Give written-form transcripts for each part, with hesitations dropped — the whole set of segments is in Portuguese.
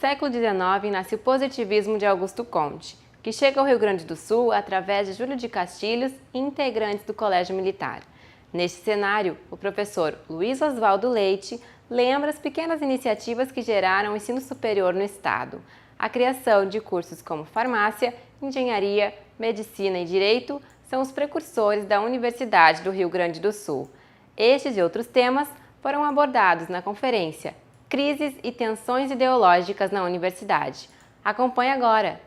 século XIX nasce o positivismo de Augusto Comte, que chega ao Rio Grande do Sul através de Júlio de Castilhos e integrantes do Colégio Militar. Neste cenário, o professor Luiz Oswaldo Leite lembra as pequenas iniciativas que geraram o ensino superior no Estado. A criação de cursos como farmácia, engenharia, medicina e direito são os precursores da Universidade do Rio Grande do Sul. Estes e outros temas foram abordados na conferência Crises e Tensões Ideológicas na Universidade. Acompanhe agora!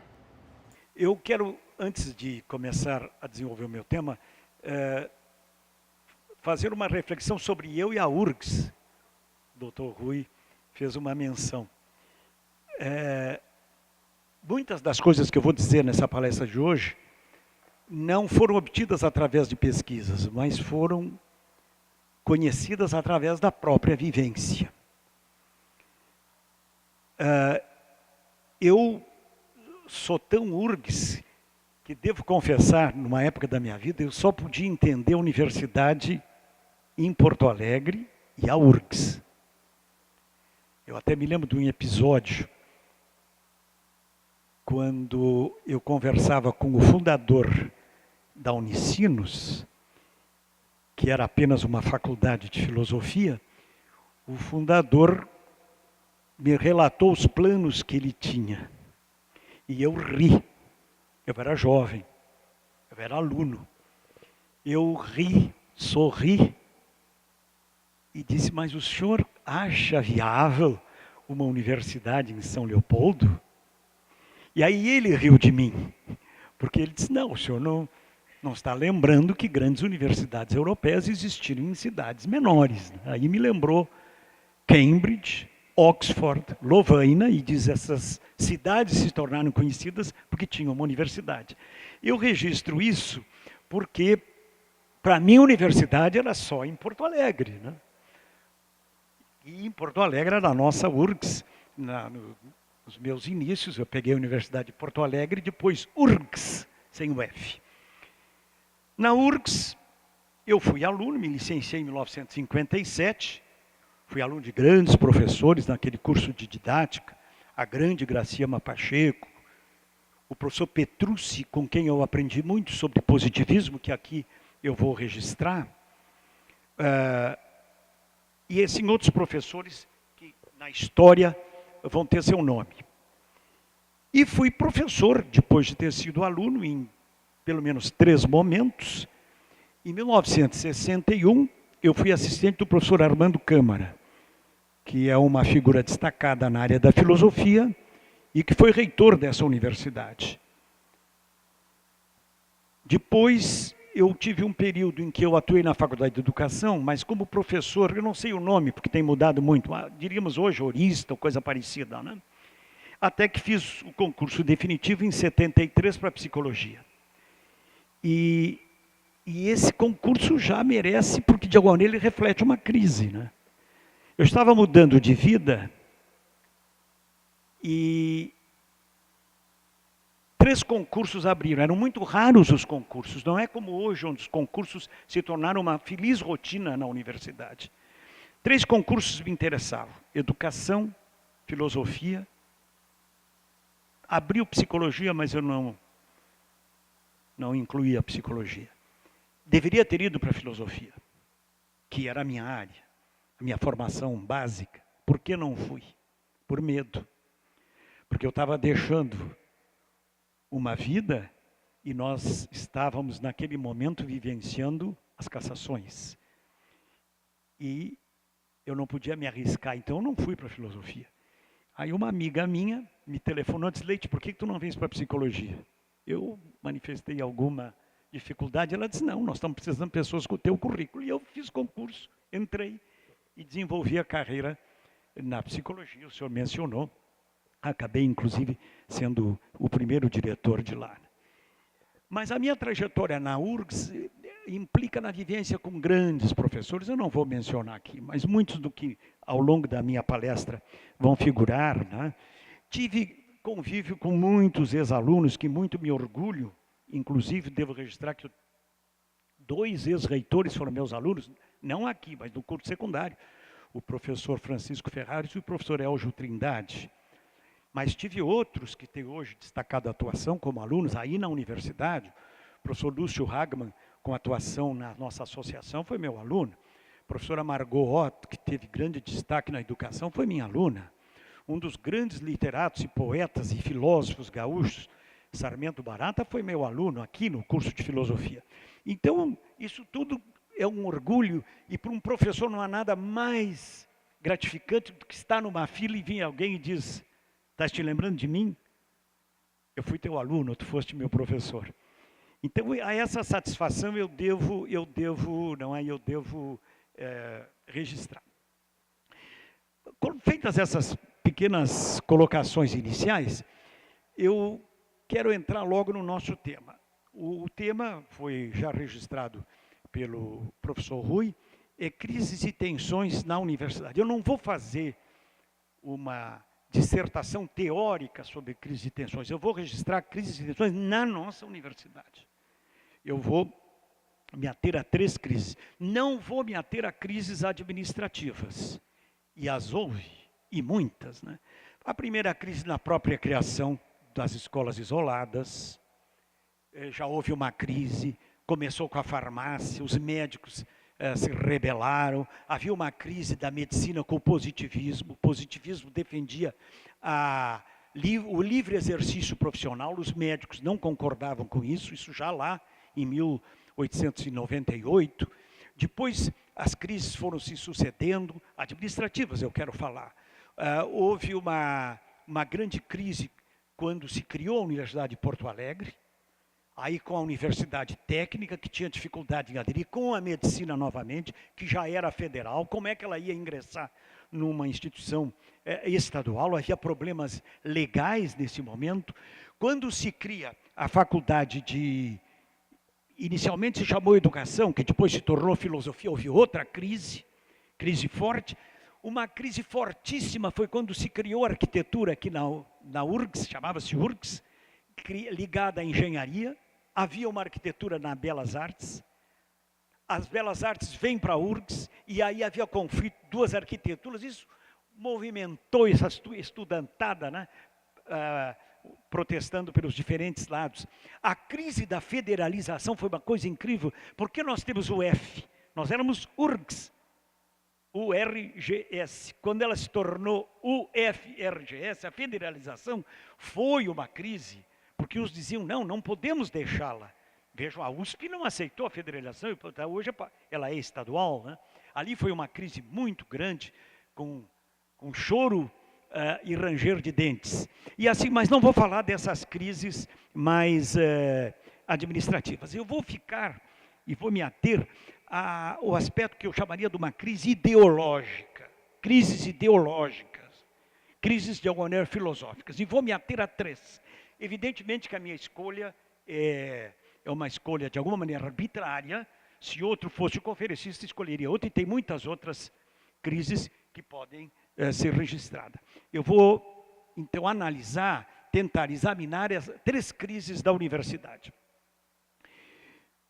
Eu quero, antes de começar a desenvolver o meu tema, fazer uma reflexão sobre eu e a URGS. O Dr. Rui fez uma menção. Muitas das coisas que eu vou dizer nessa palestra de hoje não foram obtidas através de pesquisas, mas foram conhecidas através da própria vivência. Eu sou tão URGS que devo confessar, numa época da minha vida, eu só podia entender a universidade em Porto Alegre e a URGS. Eu até me lembro de um episódio quando eu conversava com o fundador da Unicinos, que era apenas uma faculdade de filosofia. O fundador me relatou os planos que ele tinha. E eu ri. Eu era jovem, eu era aluno. Eu ri, sorri e disse, mas o senhor acha viável uma universidade em São Leopoldo? E aí ele riu de mim, porque ele disse, não, o senhor não está lembrando que grandes universidades europeias existiram em cidades menores. Aí me lembrou Cambridge, Oxford, Lovaina, e diz essas cidades se tornaram conhecidas porque tinham uma universidade. Eu registro isso porque, para mim, a universidade era só em Porto Alegre, né? E em Porto Alegre era a nossa URGS. Nos meus inícios, eu peguei a Universidade de Porto Alegre, depois URGS, sem o F. Na URGS, eu fui aluno, me licenciei em 1957, fui aluno de grandes professores naquele curso de didática, a grande Graciama Pacheco, o professor Petrucci, com quem eu aprendi muito sobre positivismo, que aqui eu vou registrar, e esses outros professores que na história vão ter seu nome. E fui professor, depois de ter sido aluno, em pelo menos 3 momentos. Em 1961, eu fui assistente do professor Armando Câmara, que é uma figura destacada na área da filosofia e que foi reitor dessa universidade. Depois, eu tive um período em que eu atuei na Faculdade de Educação, mas como professor, eu não sei o nome, porque tem mudado muito, diríamos hoje, horista ou coisa parecida, né? Até que fiz o concurso definitivo em 73 para Psicologia. E esse concurso já merece, porque de alguma maneira ele reflete uma crise, né? Eu estava mudando de vida e 3 concursos abriram. Eram muito raros os concursos. Não é como hoje, onde os concursos se tornaram uma feliz rotina na universidade. 3 concursos me interessavam. Educação, filosofia. Abriu psicologia, mas eu não incluía a psicologia. Deveria ter ido para a filosofia, que era a minha área, a minha formação básica. Por que não fui? Por medo. Porque eu estava deixando uma vida e nós estávamos naquele momento vivenciando as cassações. E eu não podia me arriscar, então eu não fui para a filosofia. Aí uma amiga minha me telefonou e disse, Leite, por que tu não vens para a psicologia? Eu manifestei alguma dificuldade, ela disse, não, nós estamos precisando de pessoas com o teu currículo. E eu fiz concurso, entrei e desenvolvi a carreira na psicologia, o senhor mencionou. Acabei, inclusive, sendo o primeiro diretor de lá. Mas a minha trajetória na URGS implica na vivência com grandes professores, eu não vou mencionar aqui, mas muitos do que ao longo da minha palestra vão figurar, né? Tive convívio com muitos ex-alunos que muito me orgulho, inclusive devo registrar que 2 ex-reitores foram meus alunos, não aqui, mas no curso secundário, o professor Francisco Ferrares e o professor Elgio Trindade. Mas tive outros que têm hoje destacado atuação como alunos aí na universidade. O professor Lúcio Hagman, com atuação na nossa associação, foi meu aluno. A professora Margot Otto, que teve grande destaque na educação, foi minha aluna. Um dos grandes literatos e poetas e filósofos gaúchos, Sarmento Barata, foi meu aluno aqui no curso de filosofia. Então, isso tudo é um orgulho, e para um professor não há nada mais gratificante do que estar numa fila e vir alguém e diz: estás te lembrando de mim? Eu fui teu aluno, tu foste meu professor. Então, a essa satisfação eu devo registrar. Feitas essas pequenas colocações iniciais, eu quero entrar logo no nosso tema. O tema foi já registrado pelo professor Rui, é crises e tensões na universidade. Eu não vou fazer uma dissertação teórica sobre crises e tensões, eu vou registrar crises e tensões na nossa universidade. Eu vou me ater a 3 crises. Não vou me ater a crises administrativas. E as houve, e muitas, né? A primeira crise na própria criação das escolas isoladas. Já houve uma crise, começou com a farmácia, os médicos se rebelaram, havia uma crise da medicina com o positivismo defendia o livre exercício profissional, os médicos não concordavam com isso já lá em 1898. Depois as crises foram se sucedendo, administrativas eu quero falar. Houve uma grande crise quando se criou a Universidade de Porto Alegre, aí com a Universidade Técnica, que tinha dificuldade em aderir, com a medicina novamente, que já era federal, como é que ela ia ingressar numa instituição estadual? Havia problemas legais nesse momento. Quando se cria a faculdade inicialmente se chamou educação, que depois se tornou filosofia, houve outra crise forte. Uma crise fortíssima foi quando se criou a arquitetura aqui na URGS, chamava-se URGS, ligada à engenharia. Havia uma arquitetura na Belas Artes, as Belas Artes vêm para a URGS, e aí havia conflito, 2 arquiteturas, isso movimentou essa estudantada, né? Protestando pelos diferentes lados. A crise da federalização foi uma coisa incrível, porque nós temos o F, nós éramos URGS, URGS. Quando ela se tornou UFRGS, a federalização foi uma crise, porque uns diziam, não podemos deixá-la. Vejam, a USP não aceitou a federalização, hoje ela é estadual, né? Ali foi uma crise muito grande, com choro e ranger de dentes. E assim, mas não vou falar dessas crises mais administrativas. Eu vou ficar e vou me ater ao aspecto que eu chamaria de uma crise ideológica. Crises ideológicas. Crises de alguma maneira filosóficas. E vou me ater a 3. Evidentemente que a minha escolha é uma escolha de alguma maneira arbitrária. Se outro fosse o conferencista, escolheria outro. E tem muitas outras crises que podem ser registradas. Eu vou, então, tentar examinar as 3 crises da universidade.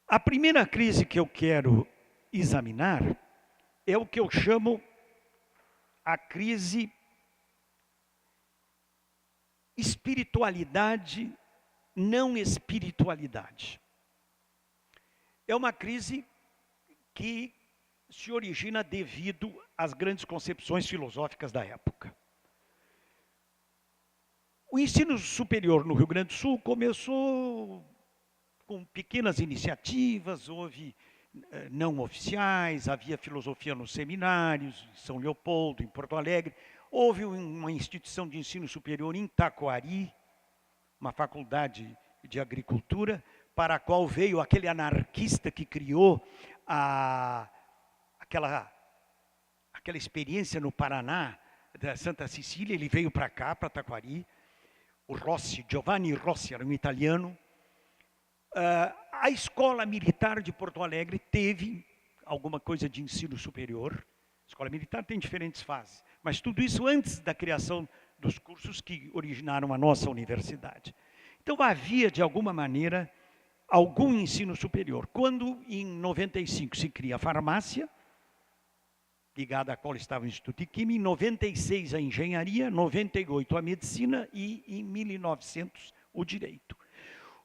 A primeira crise que eu quero examinar é o que eu chamo a crise espiritualidade, não espiritualidade. É uma crise que se origina devido às grandes concepções filosóficas da época. O ensino superior no Rio Grande do Sul começou com pequenas iniciativas, houve não oficiais, havia filosofia nos seminários, em São Leopoldo, em Porto Alegre. Houve uma instituição de ensino superior em Taquari, uma faculdade de agricultura, para a qual veio aquele anarquista que criou aquela experiência no Paraná, da Santa Cecília. Ele veio para cá, para Taquari. O Rossi, Giovanni Rossi, era um italiano. A Escola Militar de Porto Alegre teve alguma coisa de ensino superior. A Escola Militar tem diferentes fases, mas tudo isso antes da criação dos cursos que originaram a nossa universidade. Então havia, de alguma maneira, algum ensino superior. Quando, em 95, se cria a farmácia, ligada à qual estava o Instituto de Química, em 96 a engenharia, 98 a medicina e em 1900 o direito.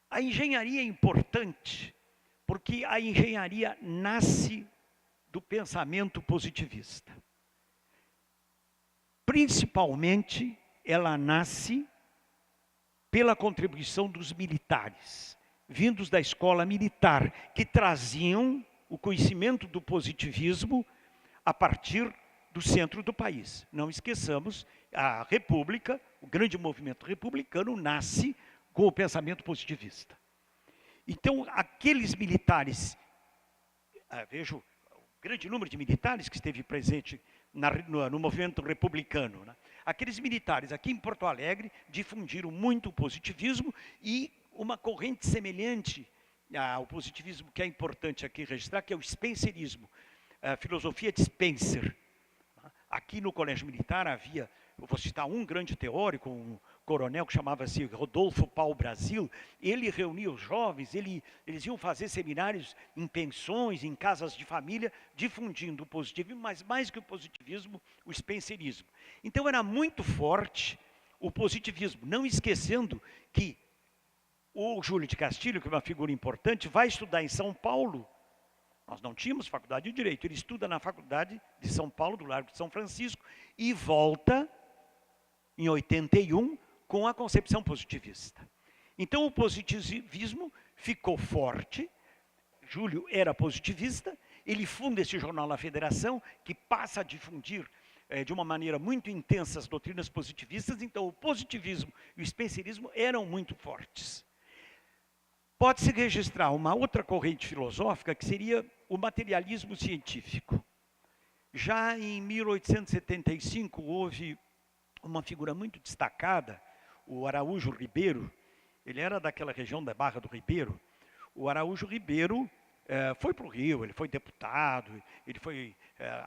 A engenharia é importante porque a engenharia nasce do pensamento positivista. Principalmente, ela nasce pela contribuição dos militares, vindos da escola militar, que traziam o conhecimento do positivismo a partir do centro do país. Não esqueçamos, a República, o grande movimento republicano, nasce com o pensamento positivista. Então, aqueles militares, vejo o grande número de militares que esteve presente no movimento republicano, né? Aqueles militares aqui em Porto Alegre difundiram muito o positivismo e uma corrente semelhante ao positivismo que é importante aqui registrar, que é o spencerismo, a filosofia de Spencer. Aqui no Colégio Militar havia, eu vou citar um grande teórico, um coronel que chamava-se Rodolfo Paul Brasil. Ele reunia os jovens, eles iam fazer seminários em pensões, em casas de família, difundindo o positivismo, mas mais que o positivismo, o spencerismo. Então era muito forte o positivismo, não esquecendo que o Júlio de Castilho, que é uma figura importante, vai estudar em São Paulo. Nós não tínhamos faculdade de Direito. Ele estuda na Faculdade de São Paulo, do Largo de São Francisco, e volta em 81 com a concepção positivista. Então o positivismo ficou forte. Júlio era positivista, ele funda esse jornal A Federação, que passa a difundir de uma maneira muito intensa as doutrinas positivistas. Então o positivismo e o spencerismo eram muito fortes. Pode-se registrar uma outra corrente filosófica, que seria o materialismo científico. Já em 1875, houve uma figura muito destacada, o Araújo Ribeiro. Ele era daquela região da Barra do Ribeiro. O Araújo Ribeiro foi para o Rio, ele foi deputado, ele foi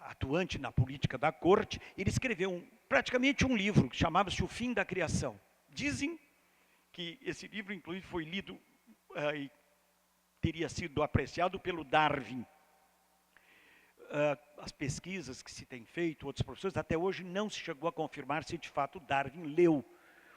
atuante na política da corte. Ele escreveu praticamente um livro, que chamava-se O Fim da Criação. Dizem que esse livro, inclusive, foi lido e teria sido apreciado pelo Darwin. As pesquisas que se têm feito, outros professores, até hoje não se chegou a confirmar se de fato Darwin leu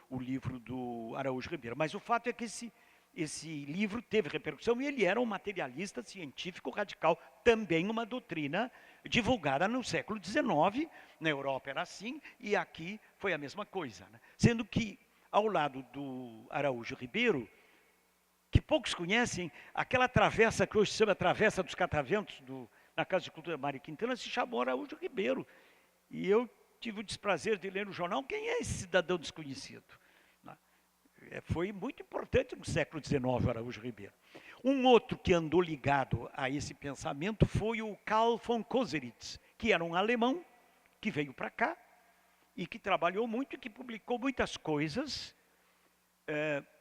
o livro do Araújo Ribeiro. Mas o fato é que esse livro teve repercussão e ele era um materialista científico radical, também uma doutrina divulgada no século XIX. Na Europa era assim e aqui foi a mesma coisa, né? Sendo que, ao lado do Araújo Ribeiro, que poucos conhecem, aquela travessa que hoje se chama Travessa dos Cataventos, na Casa de Cultura Mário Quintana, se chamou Araújo Ribeiro. E eu tive o desprazer de ler no jornal quem é esse cidadão desconhecido. Foi muito importante no século XIX, o Araújo Ribeiro. Um outro que andou ligado a esse pensamento foi o Karl von Koselleck, que era um alemão que veio para cá e que trabalhou muito e que publicou muitas coisas.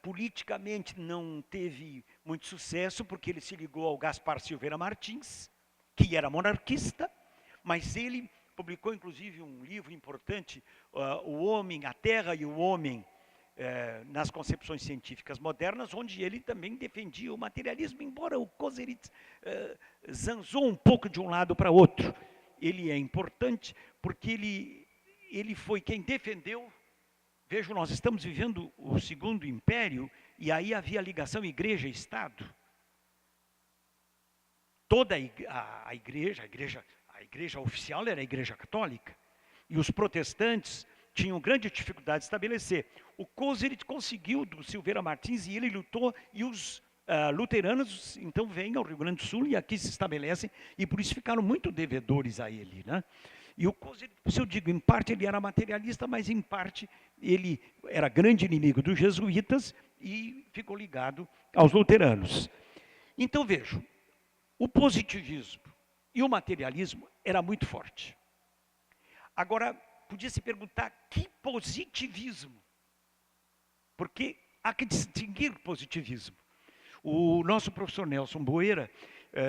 Politicamente não teve muito sucesso, porque ele se ligou ao Gaspar Silveira Martins, que era monarquista, mas ele publicou inclusive um livro importante, O Homem, a Terra e o Homem, nas concepções científicas modernas, onde ele também defendia o materialismo, embora o Koselleck zanzou um pouco de um lado para outro. Ele é importante porque ele foi quem defendeu. Vejam, nós estamos vivendo o Segundo Império e aí havia ligação igreja-estado. Toda a igreja oficial era a igreja católica. E os protestantes tinham grande dificuldade de estabelecer. O Koselleck conseguiu do Silveira Martins e ele lutou, e os luteranos então vêm ao Rio Grande do Sul e aqui se estabelecem, e por isso ficaram muito devedores a ele, né? E o Koselleck, se eu digo, em parte ele era materialista, mas em parte ele era grande inimigo dos jesuítas e ficou ligado aos luteranos. Então vejo, o positivismo e o materialismo era muito forte. Agora, podia se perguntar, que positivismo? Porque há que distinguir positivismo. O nosso professor Nelson Boeira,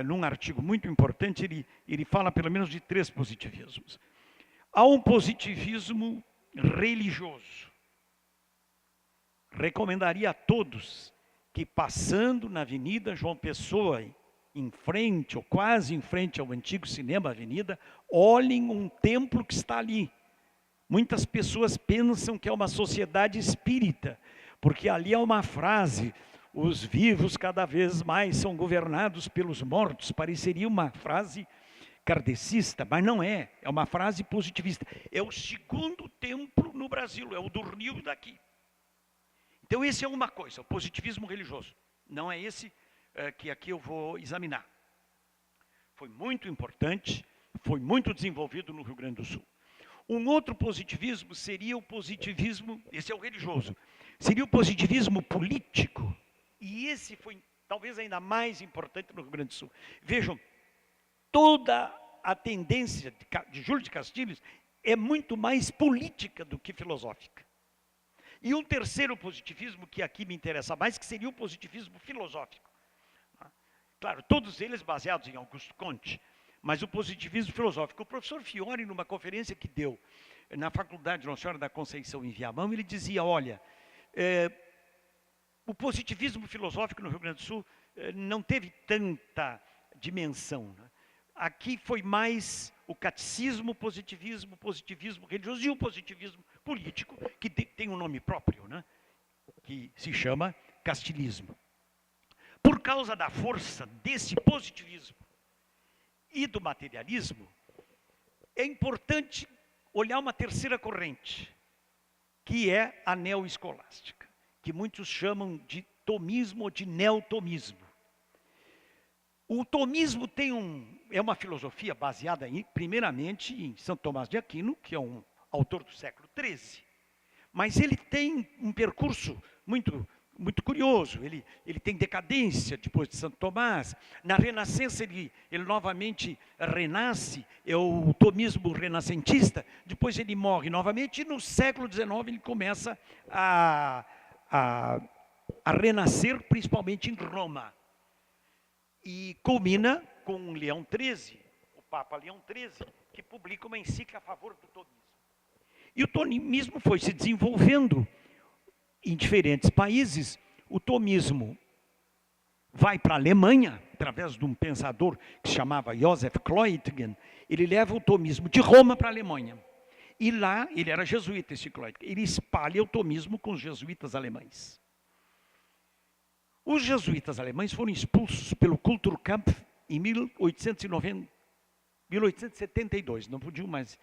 num artigo muito importante, ele fala pelo menos de 3 positivismos. Há um positivismo religioso. Recomendaria a todos que, passando na Avenida João Pessoa, em frente, ou quase em frente ao antigo Cinema Avenida, olhem um templo que está ali. Muitas pessoas pensam que é uma sociedade espírita, porque ali há uma frase: os vivos cada vez mais são governados pelos mortos. Pareceria uma frase kardecista, mas não é. É uma frase positivista. É o segundo templo no Brasil, é o do Rio daqui. Então, esse é uma coisa, o positivismo religioso. Não é esse que aqui eu vou examinar. Foi muito importante, foi muito desenvolvido no Rio Grande do Sul. Um outro positivismo seria o positivismo, esse é o religioso, seria o positivismo político. E esse foi talvez ainda mais importante no Rio Grande do Sul. Vejam, toda a tendência de Júlio de Castilhos é muito mais política do que filosófica. E um terceiro positivismo, que aqui me interessa mais, que seria o positivismo filosófico. Claro, todos eles baseados em Augusto Comte, mas o positivismo filosófico. O professor Fiore, numa conferência que deu na Faculdade Nossa Senhora da Conceição, em Viamão, ele dizia: olha, o positivismo filosófico no Rio Grande do Sul não teve tanta dimensão, né? Aqui foi mais o catecismo, positivismo religioso e o positivismo político, que tem um nome próprio, né? Que se chama castilismo. Por causa da força desse positivismo e do materialismo, é importante olhar uma terceira corrente, que é a neoescolástica, que muitos chamam de tomismo ou de neotomismo. O tomismo é uma filosofia baseada, primeiramente, em Santo Tomás de Aquino, que é um autor do século XIII. Mas ele tem um percurso muito curioso. Ele tem decadência depois de Santo Tomás. Na Renascença ele novamente renasce, é o tomismo renascentista. Depois ele morre novamente e no século XIX ele começa a renascer, principalmente em Roma. E culmina com Leão XIII, o Papa Leão XIII, que publica uma encíclica a favor do tomismo. E o tomismo foi se desenvolvendo em diferentes países. O tomismo vai para a Alemanha, através de um pensador que se chamava Joseph Kleutgen. Ele leva o tomismo de Roma para a Alemanha. E lá, ele era jesuíta, esse Kleutgen. Ele espalha o tomismo com os jesuítas alemães. Os jesuítas alemães foram expulsos pelo Kulturkampf em 1872. Não podiam mais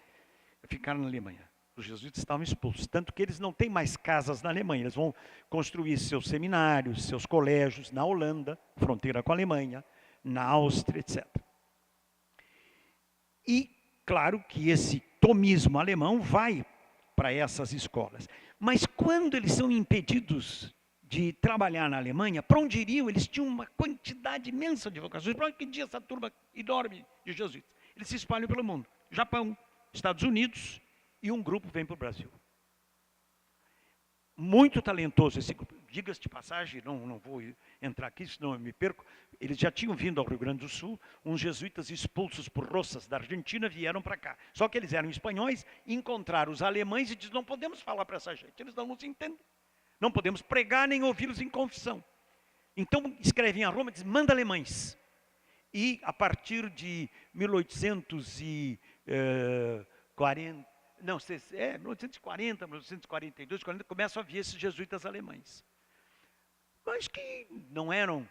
ficar na Alemanha. Os jesuítas estavam expulsos, tanto que eles não têm mais casas na Alemanha. Eles vão construir seus seminários, seus colégios na Holanda, fronteira com a Alemanha, na Áustria, etc. E, claro que esse tomismo alemão vai para essas escolas. Mas quando eles são impedidos de trabalhar na Alemanha, para onde iriam? Eles tinham uma quantidade imensa de vocações. Para onde que dia essa turma enorme de jesuítas? Eles se espalham pelo mundo. Japão, Estados Unidos, e um grupo vem para o Brasil. Muito talentoso esse grupo. Diga-se de passagem, não vou entrar aqui, senão eu me perco. Eles já tinham vindo ao Rio Grande do Sul, uns jesuítas expulsos por Rosas da Argentina vieram para cá. Só que eles eram espanhóis, encontraram os alemães e disseram: não podemos falar para essa gente, eles não nos entendem. Não podemos pregar nem ouvi-los em confissão. Então escrevem a Roma e dizem: manda alemães. E a partir de 1940, 1942, começam a vir esses jesuítas alemães. Mas que não eram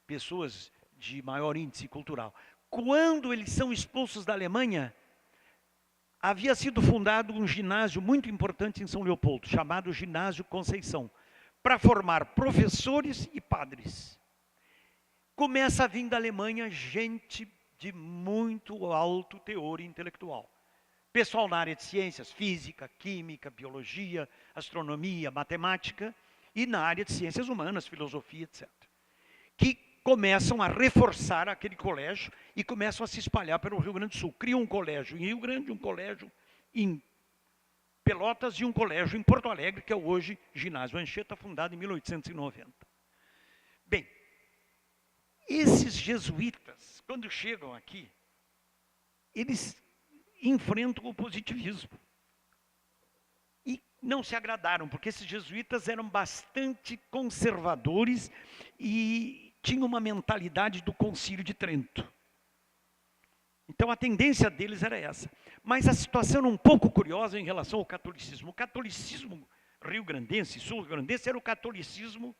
pessoas de maior índice cultural. Quando eles são expulsos da Alemanha, havia sido fundado um ginásio muito importante em São Leopoldo, chamado Ginásio Conceição, para formar professores e padres. Começa a vir da Alemanha gente de muito alto teor intelectual. Pessoal na área de ciências, física, química, biologia, astronomia, matemática, e na área de ciências humanas, filosofia, etc. Que começam a reforçar aquele colégio e começam a se espalhar pelo Rio Grande do Sul. Criam um colégio em Rio Grande, um colégio em Pelotas e um colégio em Porto Alegre, que é hoje Ginásio Anchieta, fundado em 1890. Bem, esses jesuítas, quando chegam aqui, eles enfrentam o positivismo. E não se agradaram, porque esses jesuítas eram bastante conservadores e tinham uma mentalidade do Concílio de Trento. Então a tendência deles era essa. Mas a situação era um pouco curiosa em relação ao catolicismo. O catolicismo rio-grandense, sul-rio-grandense, era o catolicismo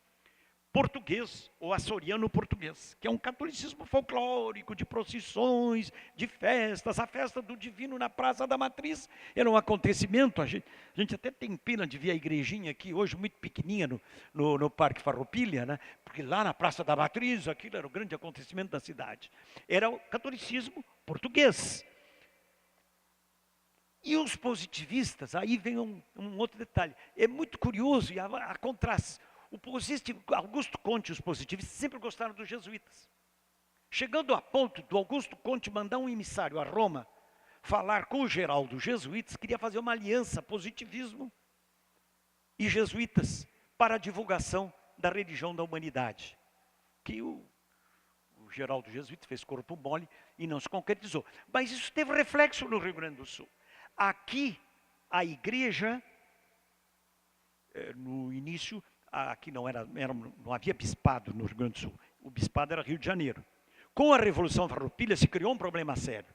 português, ou açoriano português, que é um catolicismo folclórico, de procissões, de festas. A festa do Divino na Praça da Matriz era um acontecimento. A gente até tem pena de ver a igrejinha aqui hoje, muito pequenininha, no Parque Farroupilha, né? Porque lá na Praça da Matriz, aquilo era o grande acontecimento da cidade. Era o catolicismo português. E os positivistas, aí vem um outro detalhe. É muito curioso e a contraste. Augusto Conte e os positivistas sempre gostaram dos jesuítas. Chegando a ponto do Augusto Conte mandar um emissário a Roma falar com o geral dos jesuítas, queria fazer uma aliança positivismo e jesuítas para a divulgação da religião da humanidade. Que o geral dos jesuítas fez corpo mole e não se concretizou. Mas isso teve reflexo no Rio Grande do Sul. Aqui, a igreja, no início, aqui não havia bispado no Rio Grande do Sul. O bispado era Rio de Janeiro. Com a Revolução Farroupilha se criou um problema sério,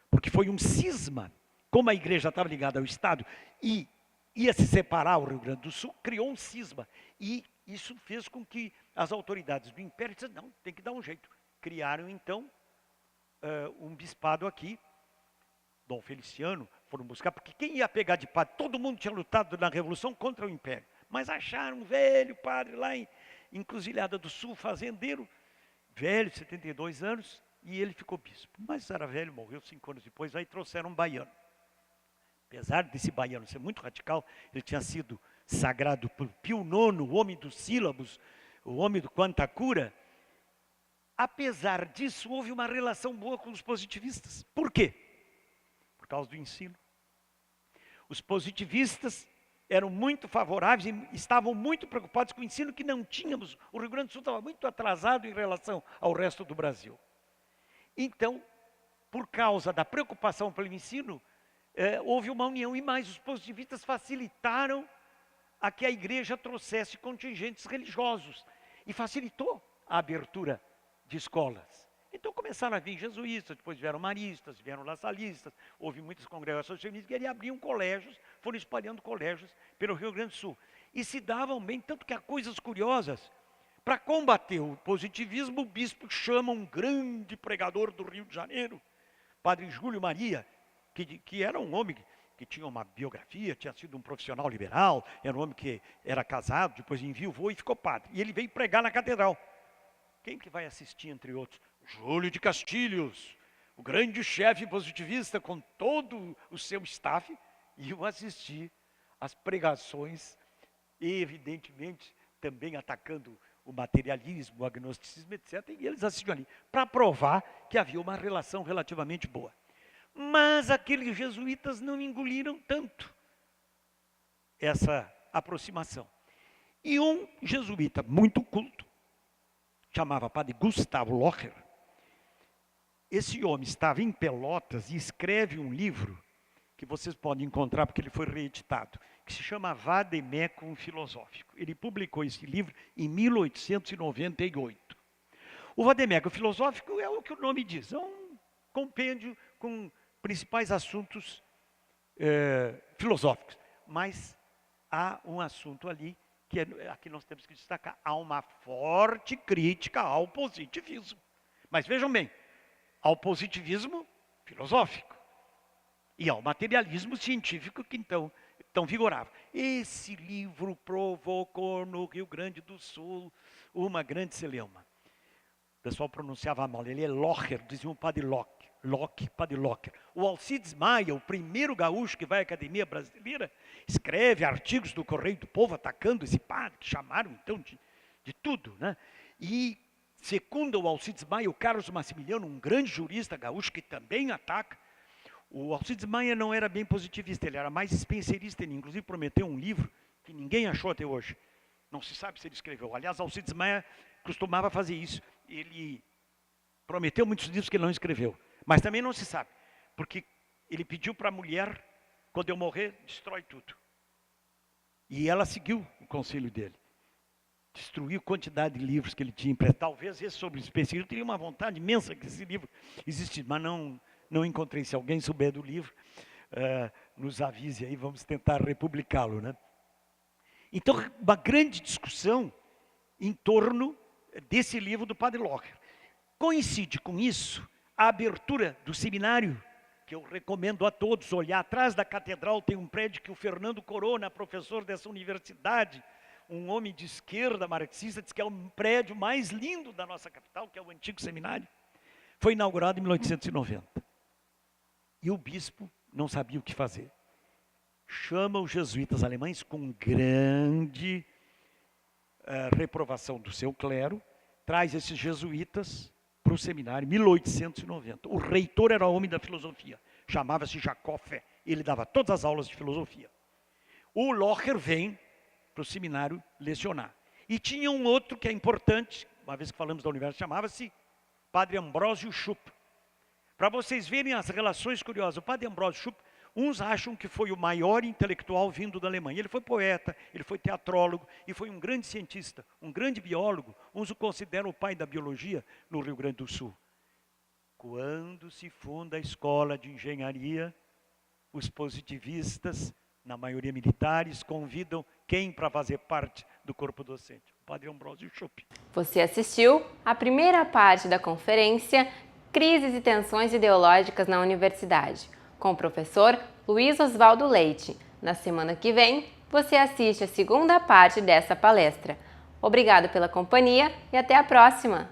porque foi um cisma. Como a igreja estava ligada ao Estado e ia se separar o Rio Grande do Sul, criou um cisma. E isso fez com que as autoridades do Império dissessem, não, tem que dar um jeito. Criaram, então, um bispado aqui. Dom Feliciano foram buscar, porque quem ia pegar de padre? Todo mundo tinha lutado na Revolução contra o Império. Mas acharam um velho padre lá em Encruzilhada do Sul, fazendeiro, velho, 72 anos, e ele ficou bispo. Mas era velho, morreu 5 anos depois, aí trouxeram um baiano. Apesar desse baiano ser muito radical, ele tinha sido sagrado por Pio IX, o homem dos sílabos, o homem do quanta cura. Apesar disso, houve uma relação boa com os positivistas. Por quê? Por causa do ensino. Os positivistas eram muito favoráveis e estavam muito preocupados com o ensino que não tínhamos. O Rio Grande do Sul estava muito atrasado em relação ao resto do Brasil. Então, por causa da preocupação pelo ensino, houve uma união. E mais, os positivistas facilitaram a que a igreja trouxesse contingentes religiosos. E facilitou a abertura de escolas. Então começaram a vir jesuítas, depois vieram maristas, vieram lasallistas, houve muitas congregações feministas que abriam colégios, foram espalhando colégios pelo Rio Grande do Sul. E se davam bem, tanto que há coisas curiosas. Para combater o positivismo, o bispo chama um grande pregador do Rio de Janeiro, Padre Júlio Maria, que era um homem que tinha uma biografia, tinha sido um profissional liberal, era um homem que era casado, depois enviuvou e ficou padre. E ele veio pregar na catedral. Quem que vai assistir, entre outros? Júlio de Castilhos, o grande chefe positivista com todo o seu staff, iam assistir às pregações, e evidentemente também atacando o materialismo, o agnosticismo, etc. E eles assistiam ali, para provar que havia uma relação relativamente boa. Mas aqueles jesuítas não engoliram tanto essa aproximação. E um jesuíta muito culto, chamava Padre Gustavo Locher. Esse homem estava em Pelotas e escreve um livro que vocês podem encontrar porque ele foi reeditado, que se chama Vademecum Filosófico. Ele publicou esse livro em 1898. O Vademecum Filosófico é o que o nome diz, é um compêndio com principais assuntos filosóficos. Mas há um assunto ali que aqui nós temos que destacar. Há uma forte crítica ao positivismo. Mas vejam bem, ao positivismo filosófico e ao materialismo científico que então vigorava. Esse livro provocou no Rio Grande do Sul uma grande celeuma. O pessoal pronunciava mal, ele é Locher, dizia um Padre Padre Locher. O Alcides Maia, o primeiro gaúcho que vai à Academia Brasileira, escreve artigos do Correio do Povo atacando esse padre, que chamaram então de tudo, né? E secunda o Alcides Maia, o Carlos Massimiliano, um grande jurista gaúcho que também ataca. O Alcides Maia não era bem positivista, ele era mais spencerista, ele inclusive prometeu um livro que ninguém achou até hoje. Não se sabe se ele escreveu. Aliás, Alcides Maia costumava fazer isso. Ele prometeu muitos livros que ele não escreveu. Mas também não se sabe, porque ele pediu para a mulher, quando eu morrer, destrói tudo. E ela seguiu o conselho dele. destruiu a quantidade de livros que ele tinha emprestado. Talvez esse sobre Spencer, eu teria uma vontade imensa que esse livro existisse, mas não encontrei. Se alguém souber do livro, nos avise aí, vamos tentar republicá-lo, né? Então, uma grande discussão em torno desse livro do Padre Locher. Coincide com isso a abertura do seminário, que eu recomendo a todos olhar. Atrás da catedral tem um prédio que o Fernando Corona, professor dessa universidade, um homem de esquerda marxista, diz que é o prédio mais lindo da nossa capital, que é o antigo seminário. Foi inaugurado em 1890. E o bispo não sabia o que fazer. Chama os jesuítas alemães com grande reprovação do seu clero, traz esses jesuítas para o seminário, em 1890. O reitor era homem da filosofia, chamava-se Jacofé, ele dava todas as aulas de filosofia. O Locher vem para o seminário lecionar. E tinha um outro que é importante, uma vez que falamos da universidade, chamava-se Padre Ambrósio Schupp. Para vocês verem as relações curiosas, o Padre Ambrósio Schupp, uns acham que foi o maior intelectual vindo da Alemanha. Ele foi poeta, ele foi teatrólogo e foi um grande cientista, um grande biólogo. Uns o consideram o pai da biologia no Rio Grande do Sul. Quando se funda a escola de engenharia, os positivistas, na maioria militares, convidam quem para fazer parte do corpo docente? O Padre Ambrósio Schupp. Você assistiu à primeira parte da conferência Crises e Tensões Ideológicas na Universidade, com o professor Luiz Oswaldo Leite. Na semana que vem, você assiste a segunda parte dessa palestra. Obrigado pela companhia e até a próxima!